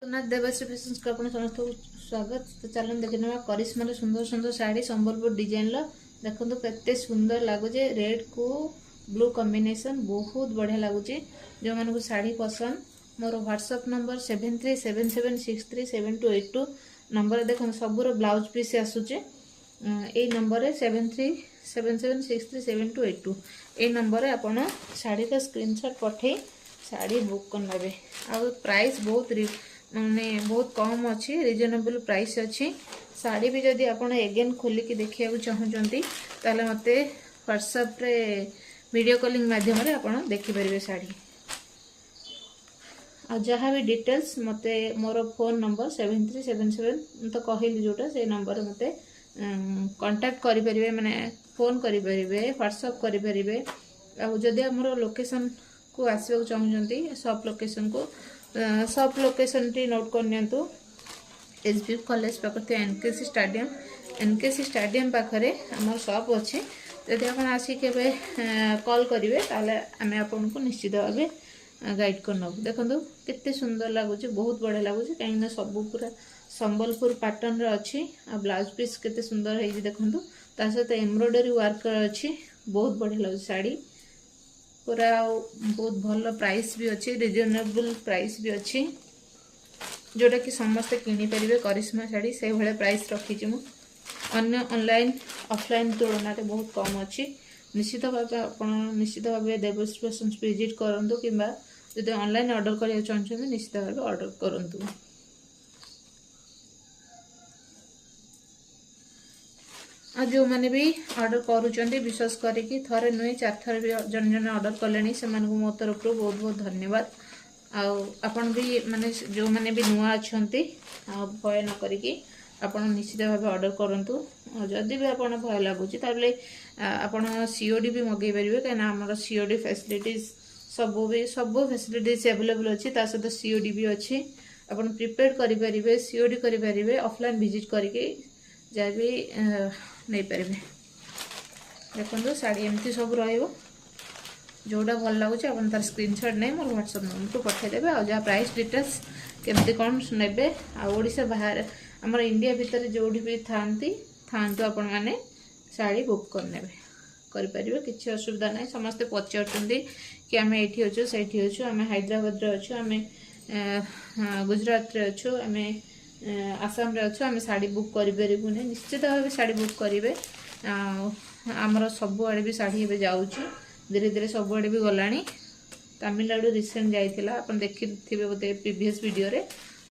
Jagannath Devshri fashions को आपन समस्त स्वागत। तो चलन देख ना करिश्मा सुंदर सुंदर शाढ़ी संबलपुर डिजाइन देखो केते सुंदर लगुचे। रेड को ब्लू कॉम्बिनेशन बहुत बढ़िया लगुचे। जो मान को शाढ़ी पसंद मोर व्हाट्सएप नंबर 7377637282 नंबर देखो सबूर ब्लाउज पीस आसूचे। यही नंबर 7377637282 ये नंबर आपड़ शाढ़ी का स्क्रीनशॉट पठे शाढ़ी बुक करने। आ प्राइस बहुत माने बहुत कम अच्छी रिजनेबल प्राइस अच्छी। शाढ़ी भी जदि आप एगेन खोलिकी देखा चाहते ताले मते व्हाट्सएप रे वीडियो कॉलिंग माध्यम आप देखिपारे शाढ़ी। आ जहाँ भी डिटेल्स मते मोर फोन नंबर 7377 तो कहली जोटा से नंबर मते कांटेक्ट करें माने फोन करें व्हाट्सएप करें। आदि आमर लोकेशन को आसवा चाहते शॉप लोकेशन को शॉप लोकेशन टी नोट करनियंतु एसबी कॉलेज पाखे एनकेसी स्टाडियम पाखे आम शॉप अच्छे। जदि आप आसिक कॉल करेंगे ताले आम आपन को निश्चित भाव गाइड कर नब। देखो केते सुंदर लगुच बहुत बढ़िया लगुच कहीं सब पूरा संबलपुर पैटर्न अच्छी। आ ब्लाउज पीस केते सुंदर है देखो ता सहित एम्ब्रॉयडरी वर्क अच्छी बहुत बढ़िया लगे शाढ़ी पूरा बहुत भल प्राइस भी अच्छी रिजनेबल प्राइस भी अच्छी जोटा कि समस्ते किनी परिबे। करिश्मा शाढ़ी से भाया प्राइस रखी अन्य ऑनलाइन ऑफलाइन तुलना रे बहुत कम अच्छी। निश्चित भाव आप निश्चित भाव देवश्री फैशन्स विजिट करूँ कि जब ऑनलाइन ऑर्डर करने चाहते निश्चित भाव ऑर्डर करूँ। आ जो मैंने भी ऑर्डर करुँच विश्वास करिकी थरे नुहे 4 थर भी जन जन ऑर्डर कले से मो तरफ बहुत बहुत धन्यवाद। आपन भी माने जो मैंने भी नुआ अच्छा भय न करिकी आपन निश्चित भाव ऑर्डर करूँ। जदि भी आपन भय लगुच आपन सीओडी भी मगे पारे कहीं आमर सीओडी फैसिलिटीज सब फैसिलिटीज अवेलेबल अच्छी। सहित सीओडी भी अच्छी आपन प्रिपेड करें सीओडी करें ऑफलाइन विजिट करके जहाँ भी नहीं पारे। देखो शाढ़ी एमती सब रोटा भल लगुच आप तार स्क्रीनशॉट नहीं मोर व्हाट्सएप नंबर को पठेदेवे। आ जहाँ प्राइस डिटेल्स केमती कौन ने आशा बाहर आमर इंडिया भितर जो भी था आपण मैंने शाढ़ी बुक करें किसी असुविधा ना। समस्ते पचार कि आम ये अच्छु से अच्छु आम हैदराबाद अच्छु आम गुजरात अच्छु आम आसाम रे अच्छु आम शाढ़ी बुक करूँ निश्चित भाव शाढ़ी बुक करेंगे। आमर सबुआड़े भी शाढ़ी ए जाऊँ धीरे धीरे सबुआड़े भी गलानी। तमिलनाडु रिसेंट जाइला आप देखी थे बोधे प्रीवियस वीडियो रे